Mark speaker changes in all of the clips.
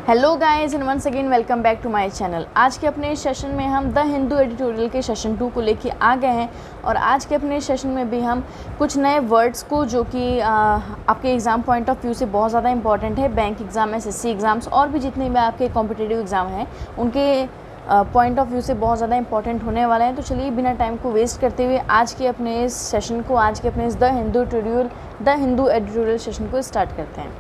Speaker 1: Hello guys and once again welcome back to my channel. आज के अपने इस सेशन में हम द हिंदू एडिटोरियल के सेशन 2 को लेके आ गए हैं और आज के अपने सेशन में भी हम कुछ नए वर्ड्स को जो कि आपके एग्ज़ाम पॉइंट ऑफ व्यू से बहुत ज़्यादा इंपॉर्टेंट है, बैंक एग्ज़ाम, एसएससी एग्ज़ाम्स और भी जितने भी आपके कॉम्पिटिटिव एग्ज़ाम हैं उनके पॉइंट ऑफ व्यू से बहुत ज़्यादा इंपॉर्टेंट होने वाले हैं। तो चलिए बिना टाइम को वेस्ट करते हुए आज के अपने इस सेशन को, आज के अपने इस द हिंदू एडिटोरियल सेशन को स्टार्ट करते हैं।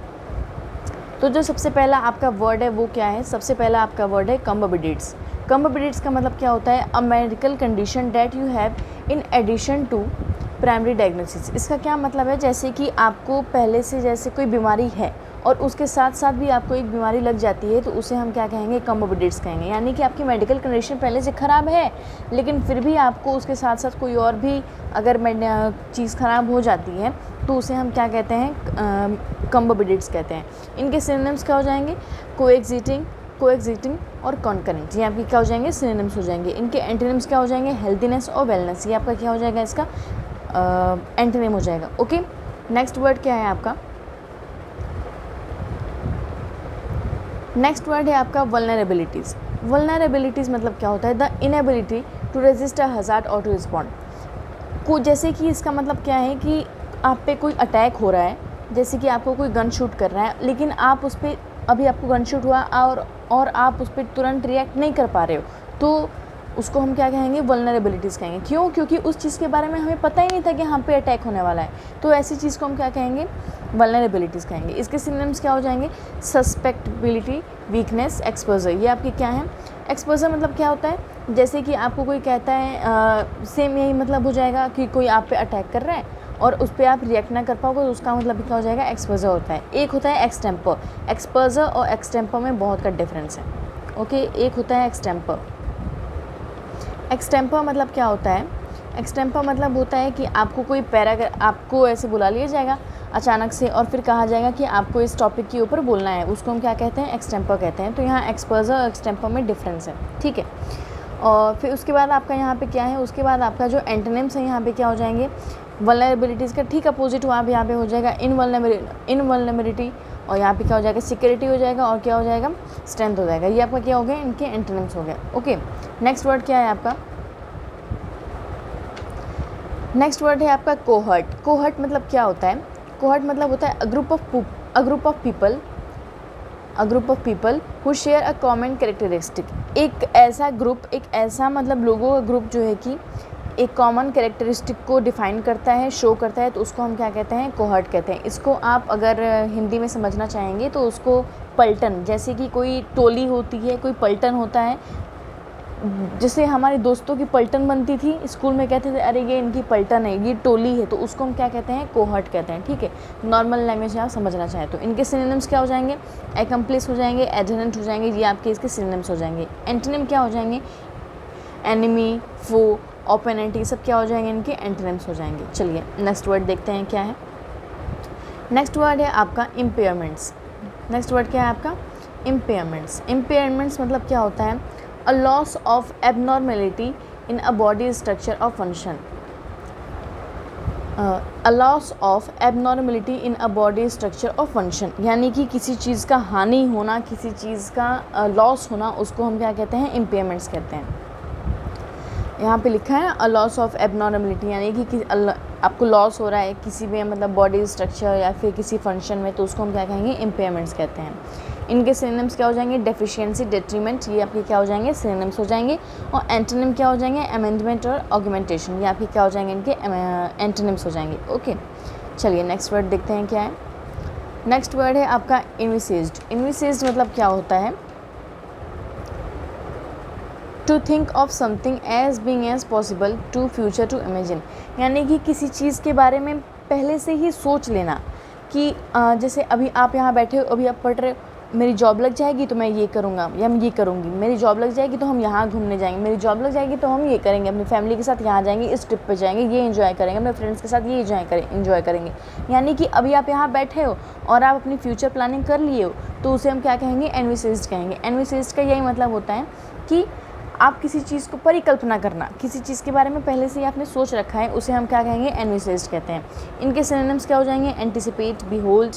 Speaker 1: तो जो सबसे पहला आपका वर्ड है वो क्या है? सबसे पहला आपका वर्ड है कम्बबिडिट्स। कम्बबिडिट्स का मतलब क्या होता है? A medical condition that you have in addition to primary diagnosis. इसका क्या मतलब है? जैसे कि आपको पहले से जैसे कोई बीमारी है और उसके साथ साथ भी आपको एक बीमारी लग जाती है तो उसे हम क्या कहेंगे? कम्बबिडिट्स कहेंगे। यानी कि आपकी मेडिकल कंडीशन पहले से ख़राब है लेकिन फिर भी आपको उसके साथ साथ कोई और भी अगर चीज़ ख़राब हो जाती है तो उसे हम क्या कहते हैं? कम्बबिडिट्स कहते हैं। इनके सिनोनिम्स क्या हो जाएंगे? कोएग्जिटिंग और कॉन्करेंट। ये आपके क्या हो जाएंगे? सिनोनिम्स हो जाएंगे। इनके एंटोनिम्स क्या हो जाएंगे? हेल्दीनेस और वेलनेस। ये आपका क्या हो जाएगा? इसका एंटोनिम हो जाएगा। ओके, नेक्स्ट वर्ड क्या है आपका? नेक्स्ट वर्ड है आपका वल्नरेबिलिटीज़। वल्नरेबिलिटीज़ मतलब क्या होता है? The inability to resist a hazard और टू रिस्पॉन्ड। जैसे कि इसका मतलब क्या है कि आप पे कोई अटैक हो रहा है, जैसे कि आपको कोई गन शूट कर रहा है लेकिन आप उस पर अभी आपको गन शूट हुआ और आप उस पर तुरंत रिएक्ट नहीं कर पा रहे हो तो उसको हम क्या कहेंगे? वल्नरेबिलिटीज़ कहेंगे। क्यों? क्योंकि उस चीज़ के बारे में हमें पता ही नहीं था कि हम पे अटैक होने वाला है, तो ऐसी चीज़ को हम क्या कहेंगे? वल्नरेबिलिटीज़ कहेंगे। इसके सिनोनिम्स क्या हो जाएंगे? Susceptibility, weakness, exposure. ये आपके क्या है? एक्सपोजर मतलब क्या होता है? जैसे कि आपको कोई कहता है, सेम यही मतलब हो जाएगा कि कोई आप पे अटैक कर रहा है और उस पर आप रिएक्ट ना कर पाओगे तो उसका मतलब क्या हो जाएगा? एक्सपोजर होता है। एक होता है एक्सटेम्पर। एक्सपोजर और एक्सटेम्पर में बहुत का डिफरेंस है। ओके, एक होता है एक्सटेम्पर। एक्सटेम्पर मतलब क्या होता है? एक्सटेम्पर मतलब होता है कि आपको कोई आपको ऐसे बुला लिया जाएगा अचानक से और फिर कहा जाएगा कि आपको इस टॉपिक के ऊपर बोलना है, उसको हम क्या कहते हैं? एक्सटेम्पर कहते हैं। तो यहाँ एक्सपोजर और एक्सटेम्पर में डिफरेंस है, ठीक है। और फिर उसके बाद आपका यहाँ पे क्या है? उसके बाद आपका जो एंटोनिम्स है यहाँ पे क्या हो जाएंगे? वल्नरेबिलिटीज़ का ठीक अपोजिट हुआ यहाँ पे हो जाएगा इनवल्नरेबिलिटी और यहाँ पे क्या हो जाएगा? सिक्योरिटी हो जाएगा और क्या हो जाएगा? स्ट्रेंथ हो जाएगा। ये आपका क्या हो गया? इनके एंटोनिम्स हो गया। ओके, नेक्स्ट वर्ड क्या है आपका? नेक्स्ट वर्ड है आपका कोहर्ट। कोहर्ट मतलब क्या होता है? कोहर्ट मतलब होता है a group of people who share a common characteristic. एक ऐसा मतलब लोगों का ग्रुप जो है कि एक कॉमन कैरेक्टरिस्टिक को डिफ़ाइन करता है, शो करता है, तो उसको हम क्या कहते हैं? कोहर्ट कहते हैं। इसको आप अगर हिंदी में समझना चाहेंगे तो उसको पलटन, जैसे कि कोई टोली होती है, कोई पलटन होता है, जैसे हमारे दोस्तों की पलटन बनती थी, स्कूल में कहते थे अरे ये इनकी पलटन है, ये टोली है, तो उसको हम क्या कहते हैं? कोहर्ट कहते हैं, ठीक है। नॉर्मल लैंग्वेज में आप समझना चाहें तो इनके सिनोनिम्स क्या हो जाएंगे? एकम्प्लिस हो जाएंगे, एडहेरेंट हो जाएंगे। ये आपके इसके सिनोनिम्स हो जाएंगे। एंटोनिम क्या हो जाएंगे? एनिमी, फो, ओपोनेंट, ये सब क्या हो जाएंगे? इनके एंटोनिम्स हो जाएंगे। चलिए नेक्स्ट वर्ड देखते हैं क्या है। नेक्स्ट वर्ड है आपका इम्पेयरमेंट्स। नेक्स्ट वर्ड क्या है आपका? इम्पेयरमेंट्स। इम्पेयरमेंट्स मतलब क्या होता है? A loss of abnormality in a body structure और function. A loss of abnormality in a body structure और फंक्शन, यानी कि किसी चीज़ का हानि होना, किसी चीज़ का लॉस होना, उसको हम क्या कहते हैं? इम्पेयरमेंट्स कहते हैं। यहाँ पे लिखा है अ लॉस ऑफ एबनॉर्मेलिटी, यानी कि आपको लॉस हो रहा है किसी में मतलब बॉडी स्ट्रक्चर या फिर किसी फंक्शन में, तो उसको हम क्या कहेंगे? इम्पेयरमेंट्स कहते हैं। इनके सिनोनिम्स क्या हो जाएंगे? डेफिशिएंसी, डेट्रीमेंट, ये आपके क्या हो जाएंगे? सिनोनिम्स हो जाएंगे। और एंटोनिम क्या हो जाएंगे? अमेंडमेंट और ऑगमेंटेशन, ये आपके क्या हो जाएंगे? इनके एंटोनिम्स हो जाएंगे। ओके, चलिए नेक्स्ट वर्ड देखते हैं क्या है। नेक्स्ट वर्ड है आपका इनविसेज्ड। इनविसेज्ड मतलब क्या होता है? To think of something as being as possible to future to imagine, यानी कि किसी चीज़ के बारे में पहले से ही सोच लेना कि जैसे अभी आप यहाँ बैठे हो, अभी आप पढ़ रहे हो, मेरी जॉब लग जाएगी तो मैं ये करूँगा या मैं ये करूँगी, मेरी जॉब लग जाएगी तो हम यहाँ घूमने जाएंगे, मेरी जॉब लग जाएगी तो हम ये करेंगे, अपनी फैमिली के साथ यहाँ जाएंगे, इस ट्रिप पे जाएंगे, ये एंजॉय करेंगे, अपने फ्रेंड्स के साथ ये एंजॉय करेंगे। यानी कि अभी आप यहाँ बैठे हो और आप अपनी फ्यूचर प्लानिंग कर लिए हो तो उसे हम क्या कहेंगे? एनविसेज्ड कहेंगे। एनविसेज्ड का यही मतलब होता है कि आप किसी चीज़ को परिकल्पना करना, किसी चीज़ के बारे में पहले से ही आपने सोच रखा है, उसे हम क्या कहेंगे, एनविसेज्ड कहते हैं। इनके सिनोनिम्स क्या हो जाएंगे, एंटिसिपेट, बिहोल्ड,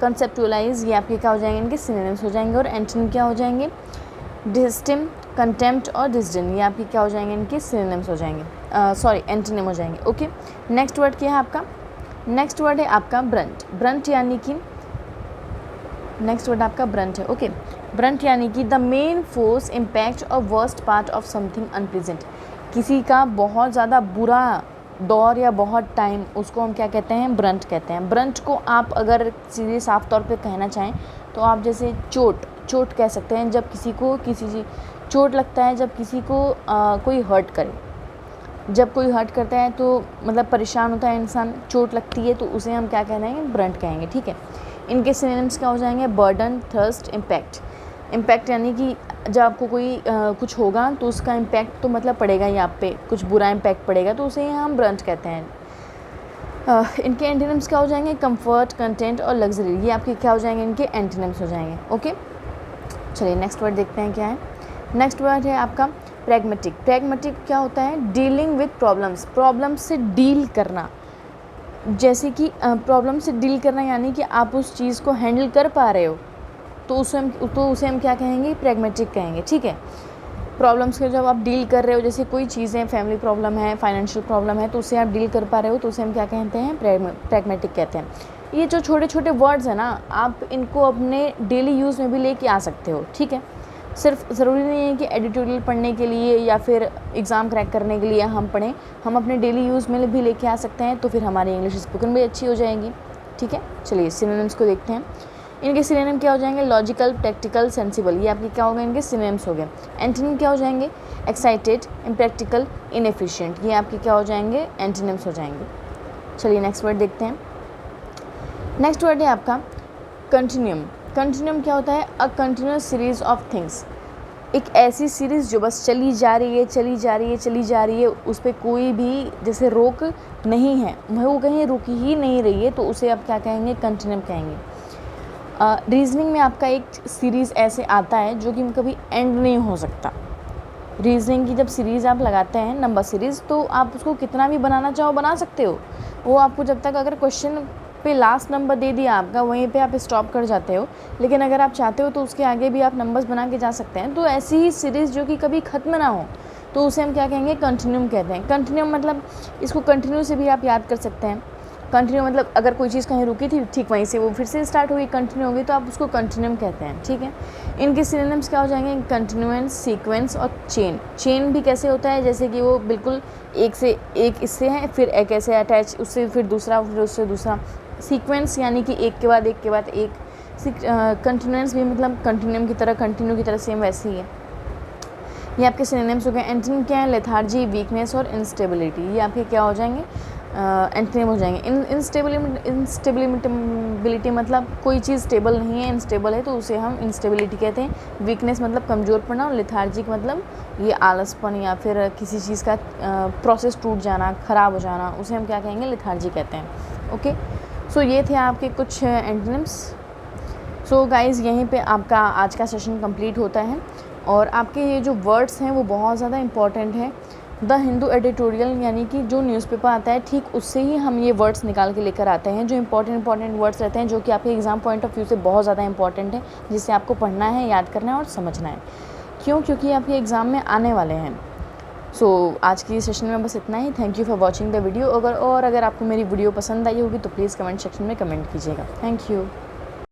Speaker 1: कंसेप्चुअलाइज, ये आपके क्या हो जाएंगे, इनके सिनोनिम्स हो जाएंगे। और एंटोनिम क्या हो जाएंगे, डिस्टिम, कंटेम्प्ट और डिसडेन, ये आपके क्या हो जाएंगे, इनके सिनोनिम्स हो जाएंगे, सॉरी एंटोनिम हो जाएंगे। ओके, नेक्स्ट वर्ड क्या है आपका, नेक्स्ट वर्ड है आपका ब्रंट। ब्रंट यानी कि नेक्स्ट वर्ड आपका ब्रंट है। ओके, ब्रंट यानी कि द मेन फोर्स, इम्पैक्ट और worst part of something unpleasant, किसी का बहुत ज़्यादा बुरा दौर या बहुत टाइम, उसको हम क्या कहते हैं, ब्रंट कहते हैं। ब्रंट को आप अगर सीधे साफ तौर पे कहना चाहें तो आप जैसे चोट कह सकते हैं, जब किसी को किसी चोट लगता है, जब किसी को कोई हर्ट करे, जब कोई हर्ट करता है तो मतलब परेशान होता है इंसान, चोट लगती है, तो उसे हम क्या कहेंगे, ब्रंट कहेंगे। ठीक है, इनके सिनोनिम्स क्या हो जाएंगे, बर्डन, थर्स्ट, इम्पैक्ट। इम्पैक्ट यानी कि जब आपको कोई कुछ होगा तो उसका इम्पैक्ट तो मतलब पड़ेगा ही आप पे, कुछ बुरा इम्पैक्ट पड़ेगा, तो उसे हम ब्रंट कहते हैं। इनके एंटीनिम्स क्या हो जाएंगे, कंफर्ट, कंटेंट और लग्जरी, ये आपके क्या हो जाएंगे, इनके एंटीनिम्स हो जाएंगे। ओके, चलिए नेक्स्ट वर्ड देखते हैं क्या है। नेक्स्ट वर्ड है आपका प्रैग्मेटिक। प्रैग्मेटिक क्या होता है, डीलिंग विद प्रॉब्लम्स, प्रॉब्लम से डील करना, जैसे कि प्रॉब्लम से डील करना यानी कि आप उस चीज़ को हैंडल कर पा रहे हो, तो उसे हम क्या कहेंगे, प्रैग्मेटिक कहेंगे। ठीक है, प्रॉब्लम्स के जब आप डील कर रहे हो, जैसे कोई चीज़ें, फैमिली प्रॉब्लम है, फाइनेंशियल प्रॉब्लम है, तो उसे आप डील कर पा रहे हो, तो उसे हम क्या कहते हैं, प्रैग्मेटिक कहते हैं। ये जो छोटे छोटे वर्ड्स हैं ना, आप इनको अपने डेली यूज़ में भी लेके आ सकते हो। ठीक है, सिर्फ ज़रूरी नहीं है कि एडिटोरियल पढ़ने के लिए या फिर एग्ज़ाम क्रैक करने के लिए हम पढ़ें, हम अपने डेली यूज़ में भी लेके आ सकते हैं, तो फिर हमारी इंग्लिश स्पोकन भी अच्छी हो जाएगी। ठीक है, चलिए सिनोनिम्स को देखते हैं। इनके सिनोनिम क्या हो जाएंगे, लॉजिकल, प्रैक्टिकल, सेंसिबल, ये आपके क्या हो गए, इनके सिनोनिम्स हो गए। एंटोनिम क्या हो जाएंगे, एक्साइटेड, इम्प्रैक्टिकल, इनएफिशिएंट, ये आपके क्या हो जाएंगे, एंटोनिम्स हो जाएंगे। चलिए नेक्स्ट वर्ड देखते हैं। नेक्स्ट वर्ड है आपका कंटिन्यूम। कंटिन्यूम क्या होता है, a continuous series of things, एक ऐसी सीरीज़ जो बस चली जा रही है, उस पर कोई भी जैसे रोक नहीं है, वो कहीं रुकी ही नहीं रही है, तो उसे आप क्या कहेंगे, कंटिन्यूम कहेंगे। रीजनिंग में आपका एक सीरीज़ ऐसे आता है जो कि कभी एंड नहीं हो सकता। रीजनिंग की जब सीरीज़ आप लगाते हैं, नंबर सीरीज़, तो आप उसको कितना भी बनाना चाहो बना सकते हो। वो आपको जब तक अगर क्वेश्चन पे लास्ट नंबर दे दिया आपका, वहीं पे आप स्टॉप कर जाते हो, लेकिन अगर आप चाहते हो तो उसके आगे भी आप नंबर्स बना के जा सकते हैं। तो ऐसी ही सीरीज़ जो कि कभी ख़त्म ना हो, तो उसे हम क्या कहेंगे, कंटिन्यूम कहते हैं। कंटिन्यूम मतलब इसको कंटिन्यू से भी आप याद कर सकते हैं। कंटिन्यू मतलब अगर कोई चीज़ कहीं रुकी थी, ठीक वहीं से वो फिर से स्टार्ट होगी, कंटिन्यू होगी, तो आप उसको कंटिन्यूम कहते हैं। ठीक है, इनके सिनोनिम्स क्या हो जाएंगे, कंटिन्यूएंस, सीक्वेंस और चेन। चेन भी कैसे होता है, जैसे कि वो बिल्कुल एक से एक इससे है, फिर एक ऐसे अटैच, उससे फिर दूसरा, फिर उससे दूसरा। सीक्वेंस यानी कि एक के बाद एक के बाद एक। कंटिन्यूएंस भी मतलब कंटिन्यूम की तरह, कंटिन्यू की तरह सेम वैसे ही है। ये आपके सिनोनिम्स हो गए। एंटोनिम क्या है, लेथार्जी, वीकनेस और इंस्टेबिलिटी, ये आपके क्या हो जाएंगे, एंटोनिम हो जाएंगे। इंस्टेबिलिटी मतलब कोई चीज़ स्टेबल नहीं है, इनस्टेबल है, तो उसे हम इंस्टेबिलिटी कहते हैं। वीकनेस मतलब कमज़ोर पड़ना, और लेथार्जिक मतलब ये आलसपन या फिर किसी चीज़ का प्रोसेस टूट जाना, ख़राब हो जाना, उसे हम क्या कहेंगे, लेथार्जी कहते हैं। ओके, सो ये थे आपके कुछ एंटोनिम्स। सो गाइज़, यहीं पे आपका आज का सेशन कंप्लीट होता है, और आपके ये जो वर्ड्स हैं वो बहुत ज़्यादा इंपॉर्टेंट है। द हिंदू एडिटोरियल यानी कि जो न्यूज़पेपर आता है, ठीक उससे ही हम ये वर्ड्स निकाल के लेकर आते हैं, जो इंपॉर्टेंट वर्ड्स रहते हैं, जो कि आपके एग्ज़ाम पॉइंट ऑफ व्यू से बहुत ज़्यादा इंपॉर्टेंट है, जिसे आपको पढ़ना है, याद करना है और समझना है। क्यों? क्योंकि आपके एग्ज़ाम में आने वाले हैं। सो आज की सेशन में बस इतना ही। Thank you for watching the video. अगर आपको मेरी वीडियो पसंद आई होगी तो प्लीज़ कमेंट सेक्शन में कमेंट कीजिएगा। Thank you.